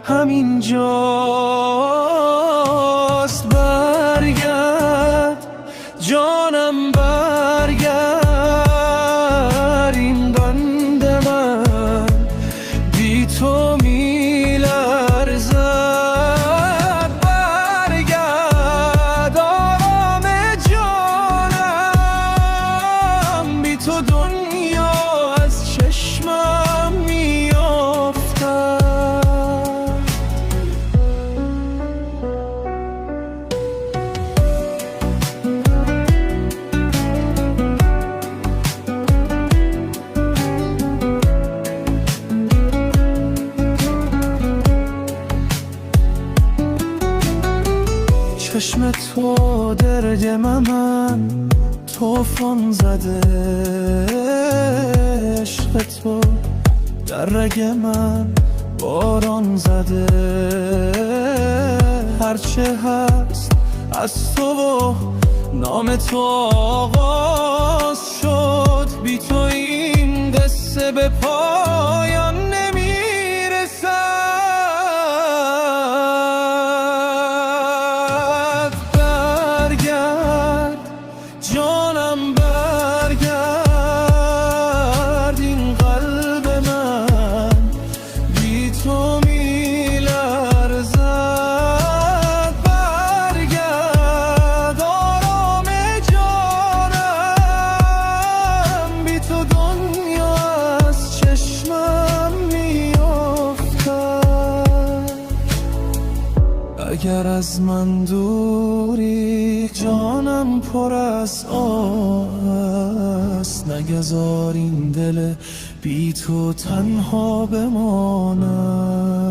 همین جاست. برگرد جانم برگرد، این بند من بی تو میلرزد. برگرد آرام جانم، بی تو دنیا از چشمم میافتد. چشم تو در دل من طوفان زده، عشق تو در رگ من باران زده. هرچه هست از تو و نام تو آغاز شد، بی تو این قصه به پایان نمیرسد. جانم برگرد، این قلب من بی تو میلرزد. برگرد آرام جانم، بی تو دنیا از چشمم میافتد. اگر از من دوری جانم پر از آه است، نگذار این دل بی تو تنها بماند. چشم تو در دل من طوفان زده، عشق تو در رگ من باران زده. هرچه هست از تو و نام تو آغاز شد، بی تو این قصه به پایان نمیرسد. برگرد جانم برگرد، این قلب من بی تو میلرزد. برگرد آرام جانم، بی تو دنیا از چشمم میافتد. اگر از من دوری جانم پر از آه است، نگذار این دل بی تو تنها بماند.